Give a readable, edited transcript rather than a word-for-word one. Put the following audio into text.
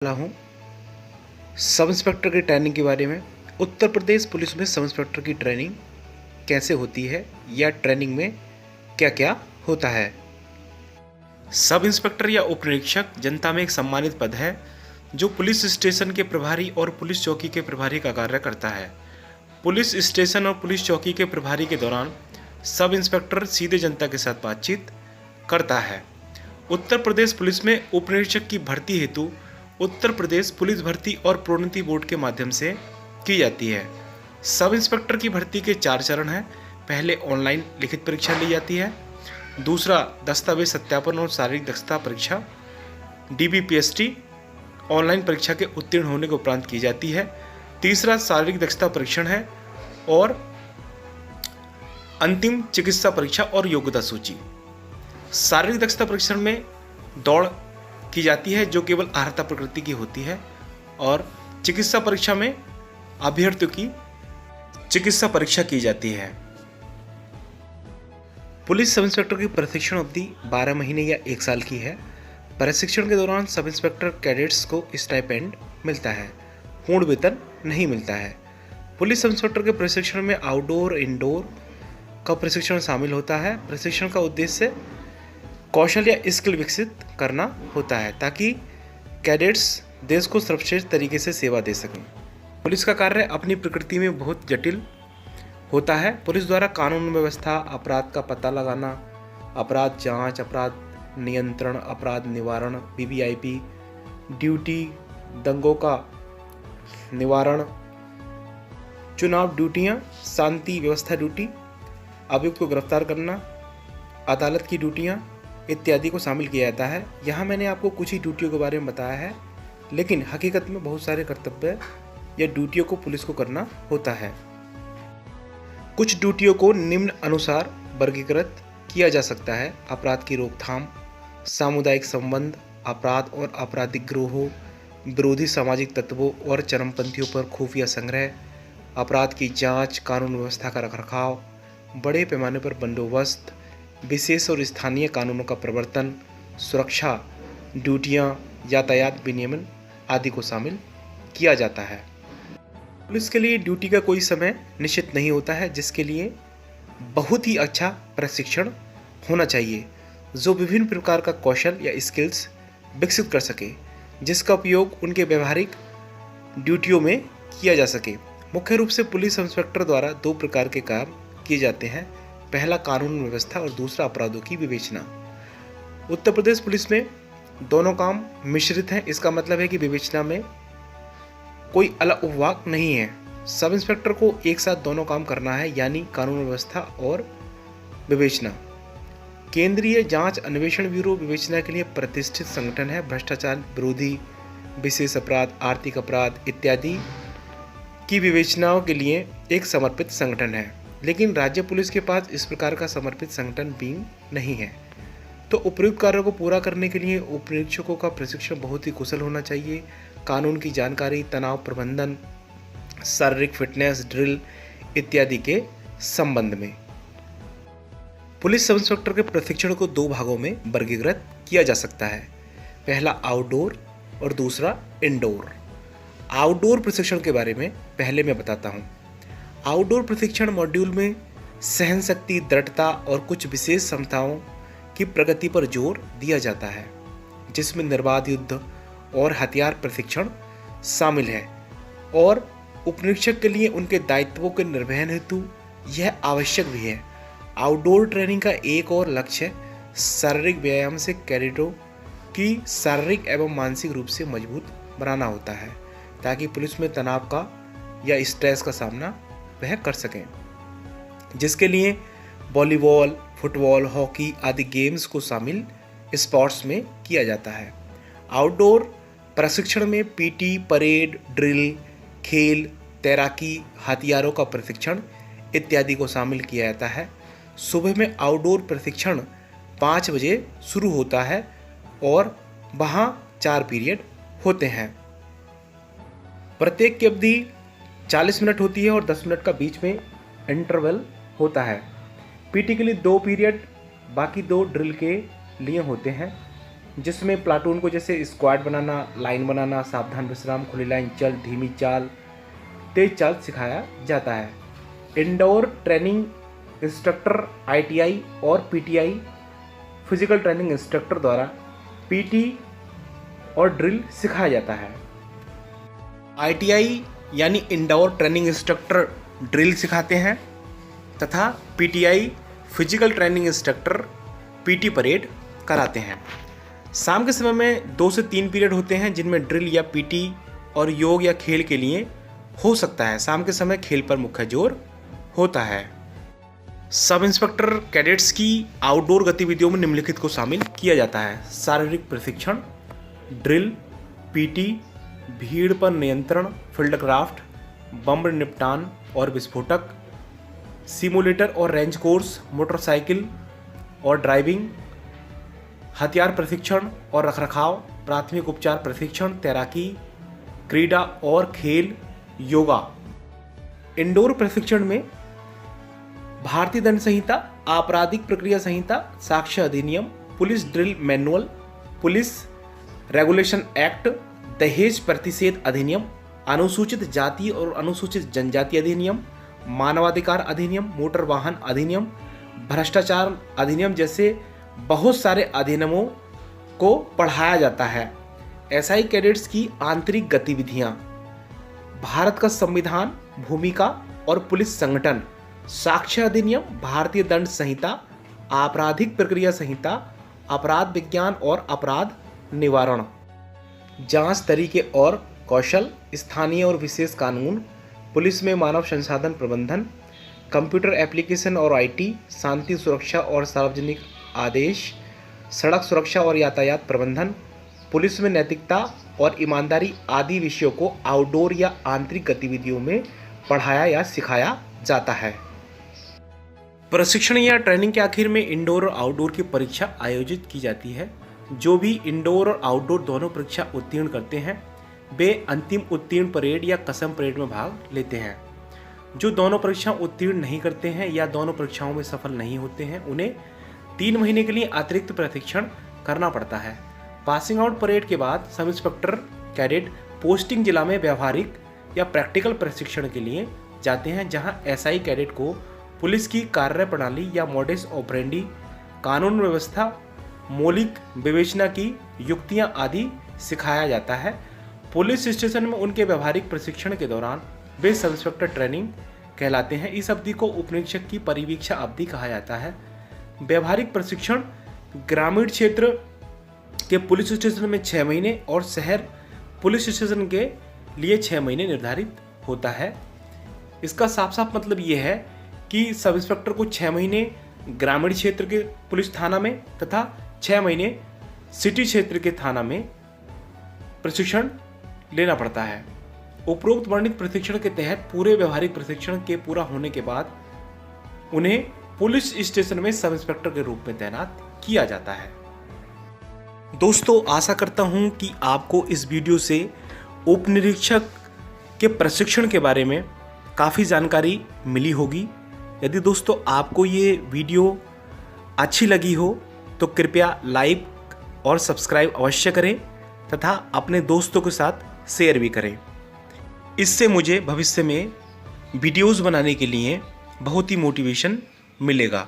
वाला हूँ sub inspector की ट्रेनिंग के बारे में। उत्तर प्रदेश पुलिस में सब इंस्पेक्टर की ट्रेनिंग कैसे होती है या ट्रेनिंग में क्या क्या होता है। सब इंस्पेक्टर या उप निरीक्षक जनता में एक सम्मानित पद है जो पुलिस स्टेशन के प्रभारी और पुलिस चौकी के प्रभारी का कार्य करता है। पुलिस स्टेशन और पुलिस चौकी के प्रभारी के दौरान सब इंस्पेक्टर सीधे जनता के साथ बातचीत करता है। उत्तर प्रदेश पुलिस में उप निरीक्षक की भर्ती हेतु उत्तर प्रदेश पुलिस भर्ती और प्रोन्नति बोर्ड के माध्यम से की जाती है। सब इंस्पेक्टर की भर्ती के 4 चरण हैं। पहले ऑनलाइन लिखित परीक्षा ली जाती है, दूसरा दस्तावेज सत्यापन और शारीरिक दक्षता परीक्षा DBPST ऑनलाइन परीक्षा के उत्तीर्ण होने के उपरांत की जाती है, तीसरा शारीरिक दक्षता परीक्षण है और अंतिम चिकित्सा परीक्षा और योग्यता सूची। शारीरिक दक्षता परीक्षण में दौड़ की जाती है जो केवल अर्हता प्रकृति की होती है और चिकित्सा परीक्षा में अभ्यर्थियों की चिकित्सा परीक्षा की जाती है। पुलिस सब इंस्पेक्टर की प्रशिक्षण अवधि 12 महीने या 1 साल की है। प्रशिक्षण के दौरान सब इंस्पेक्टर कैडेट्स को स्टाइपेंड मिलता है, पूर्ण वेतन नहीं मिलता है। पुलिस सब इंस्पेक्टर के प्रशिक्षण में आउटडोर इंडोर का प्रशिक्षण शामिल होता है। प्रशिक्षण का उद्देश्य कौशल या स्किल विकसित करना होता है ताकि कैडेट्स देश को सर्वश्रेष्ठ तरीके से सेवा दे सकें। पुलिस का कार्य अपनी प्रकृति में बहुत जटिल होता है। पुलिस द्वारा कानून व्यवस्था, अपराध का पता लगाना, अपराध जांच, अपराध नियंत्रण, अपराध निवारण, VVIP ड्यूटी, दंगों का निवारण, चुनाव ड्यूटियाँ, शांति व्यवस्था ड्यूटी, अभियुक्त को गिरफ्तार करना, अदालत की ड्यूटियाँ इत्यादि को शामिल किया जाता है। यहाँ मैंने आपको कुछ ही ड्यूटियों के बारे में बताया है, लेकिन हकीकत में बहुत सारे कर्तव्य या ड्यूटियों को पुलिस को करना होता है। कुछ ड्यूटियों को निम्न अनुसार वर्गीकृत किया जा सकता है: अपराध की रोकथाम, सामुदायिक संबंध, अपराध और आपराधिक गिरोहों, विरोधी सामाजिक तत्वों और चरमपंथियों पर खुफिया संग्रह, अपराध की जांच, कानून व्यवस्था का रखरखाव, बड़े पैमाने पर बंदोबस्त, विशेष और स्थानीय कानूनों का प्रवर्तन, सुरक्षा ड्यूटियाँ, यातायात विनियमन आदि को शामिल किया जाता है। पुलिस के लिए ड्यूटी का कोई समय निश्चित नहीं होता है, जिसके लिए बहुत ही अच्छा प्रशिक्षण होना चाहिए जो विभिन्न प्रकार का कौशल या स्किल्स विकसित कर सके, जिसका उपयोग उनके व्यवहारिक ड्यूटियों में किया जा सके। मुख्य रूप से पुलिस इंस्पेक्टर द्वारा 2 प्रकार के काम किए जाते हैं: पहला कानून व्यवस्था और दूसरा अपराधों की विवेचना। उत्तर प्रदेश पुलिस में दोनों काम मिश्रित हैं। इसका मतलब है कि विवेचना में कोई अलग उपविभाग नहीं है। सब इंस्पेक्टर को एक साथ दोनों काम करना है, यानी कानून व्यवस्था और विवेचना। केंद्रीय जांच अन्वेषण ब्यूरो विवेचना के लिए प्रतिष्ठित संगठन है। भ्रष्टाचार विरोधी, विशेष अपराध, आर्थिक अपराध इत्यादि की विवेचनाओं के लिए एक समर्पित संगठन है, लेकिन राज्य पुलिस के पास इस प्रकार का समर्पित संगठन विंग नहीं है। तो उपयुक्त कार्यों को पूरा करने के लिए उप निरीक्षकों का प्रशिक्षण बहुत ही कुशल होना चाहिए। कानून की जानकारी, तनाव प्रबंधन, शारीरिक फिटनेस, ड्रिल इत्यादि के संबंध में। पुलिस सब इंस्पेक्टर के प्रशिक्षण को 2 भागों में वर्गीकृत किया जा सकता है: पहला आउटडोर और दूसरा इंडोर। आउटडोर प्रशिक्षण के बारे में पहले मैं बताता हूँ। आउटडोर प्रशिक्षण मॉड्यूल में सहन शक्ति, दृढ़ता और कुछ विशेष क्षमताओं की प्रगति पर जोर दिया जाता है, जिसमें निर्बाध युद्ध और हथियार प्रशिक्षण शामिल है और उपनिरीक्षक के लिए उनके दायित्वों के निर्वहन हेतु यह आवश्यक भी है। आउटडोर ट्रेनिंग का एक और लक्ष्य शारीरिक व्यायाम से कैडेटों की शारीरिक एवं मानसिक रूप से मजबूत बनाना होता है ताकि पुलिस में तनाव का या स्ट्रेस का सामना वह कर सकें, जिसके लिए वॉलीबॉल, फुटबॉल, हॉकी आदि गेम्स को शामिल स्पोर्ट्स में किया जाता है। आउटडोर प्रशिक्षण में PT, परेड, ड्रिल, खेल, तैराकी, हथियारों का प्रशिक्षण इत्यादि को शामिल किया जाता है। सुबह में आउटडोर प्रशिक्षण 5 बजे शुरू होता है और वहाँ 4 पीरियड होते हैं। प्रत्येक की अवधि 40 मिनट होती है और 10 मिनट का बीच में इंटरवल होता है। PT के लिए 2 पीरियड, बाकी 2 ड्रिल के लिए होते हैं। जिसमें प्लाटून को जैसे स्क्वाड बनाना, लाइन बनाना, सावधान विश्राम, खुली लाइन, चल, धीमी चाल, तेज चाल सिखाया जाता है। इंडोर ट्रेनिंग इंस्ट्रक्टर ITI और PTI फिजिकल ट्रेनिंग इंस्ट्रक्टर द्वारा PT और ड्रिल सिखाया जाता है। ITI यानी इंडोर ट्रेनिंग इंस्ट्रक्टर ड्रिल सिखाते हैं तथा PTI physical training instructor PT parade कराते हैं। शाम के समय में 2 से 3 पीरियड होते हैं जिनमें ड्रिल या PT और योग या खेल के लिए हो सकता है। शाम के समय खेल पर मुख्य जोर होता है। सब इंस्पेक्टर कैडेट्स की आउटडोर गतिविधियों में निम्नलिखित को शामिल किया जाता है: शारीरिक प्रशिक्षण, ड्रिल, PT, भीड़ पर नियंत्रण, फील्ड क्राफ्ट, बम निपटान और विस्फोटक, सिमुलेटर और रेंज कोर्स, मोटरसाइकिल और ड्राइविंग, हथियार प्रशिक्षण और रखरखाव, प्राथमिक उपचार प्रशिक्षण, तैराकी, क्रीड़ा और खेल, योगा। इंडोर प्रशिक्षण में भारतीय दंड संहिता, आपराधिक प्रक्रिया संहिता, साक्ष्य अधिनियम, police drill manual, police regulation act, दहेज प्रतिषेध अधिनियम, अनुसूचित जाति और अनुसूचित जनजाति अधिनियम, मानवाधिकार अधिनियम, मोटर वाहन अधिनियम, भ्रष्टाचार अधिनियम जैसे बहुत सारे अधिनियमों को पढ़ाया जाता है। SI कैडेट्स की आंतरिक गतिविधियां: भारत का संविधान, भूमिका और पुलिस संगठन, साक्ष्य अधिनियम, भारतीय दंड संहिता, आपराधिक प्रक्रिया संहिता, अपराध विज्ञान और अपराध निवारण, जांच तरीके और कौशल, स्थानीय और विशेष कानून, पुलिस में मानव संसाधन प्रबंधन, कंप्यूटर एप्लीकेशन और IT, शांति सुरक्षा और सार्वजनिक आदेश, सड़क सुरक्षा और यातायात प्रबंधन, पुलिस में नैतिकता और ईमानदारी आदि विषयों को आउटडोर या आंतरिक गतिविधियों में पढ़ाया या सिखाया जाता है। प्रशिक्षण या ट्रेनिंग के आखिर में इंडोर और आउटडोर की परीक्षा आयोजित की जाती है। जो भी इंडोर और आउटडोर दोनों परीक्षा उत्तीर्ण करते हैं वे अंतिम उत्तीर्ण परेड या कसम परेड में भाग लेते हैं। जो दोनों परीक्षाएं उत्तीर्ण नहीं करते हैं या दोनों परीक्षाओं में सफल नहीं होते हैं उन्हें 3 महीने के लिए अतिरिक्त प्रशिक्षण करना पड़ता है। पासिंग आउट परेड के बाद सब इंस्पेक्टर कैडेट पोस्टिंग जिला में व्यवहारिक या प्रैक्टिकल प्रशिक्षण के लिए जाते हैं, जहां SI कैडेट को पुलिस की कार्य प्रणाली या मोडस ऑपरेंडी, कानून व्यवस्था, मौलिक विवेचना की युक्तियां आदि सिखाया जाता है। पुलिस स्टेशन में उनके व्यवहारिक प्रशिक्षण के दौरान वे सब इंस्पेक्टर ट्रेनिंग कहलाते हैं। इस अवधि को उपनिरीक्षक की परिवीक्षा अवधि कहा जाता है। व्यवहारिक प्रशिक्षण ग्रामीण क्षेत्र के पुलिस स्टेशन में 6 महीने और शहर पुलिस स्टेशन के लिए 6 महीने निर्धारित होता है। इसका साफ साफ मतलब ये है कि सब इंस्पेक्टर को 6 महीने ग्रामीण क्षेत्र के पुलिस थाना में तथा 6 महीने सिटी क्षेत्र के थाना में प्रशिक्षण लेना पड़ता है। उपरोक्त वर्णित प्रशिक्षण के तहत पूरे व्यवहारिक प्रशिक्षण के पूरा होने के बाद उन्हें पुलिस स्टेशन में सब इंस्पेक्टर के रूप में तैनात किया जाता है। दोस्तों, आशा करता हूं कि आपको इस वीडियो से उप निरीक्षक के प्रशिक्षण के बारे में काफ़ी जानकारी मिली होगी। यदि दोस्तों आपको ये वीडियो अच्छी लगी हो तो कृपया लाइक और सब्सक्राइब अवश्य करें तथा अपने दोस्तों के साथ शेयर भी करें। इससे मुझे भविष्य में वीडियोस बनाने के लिए बहुत ही मोटिवेशन मिलेगा।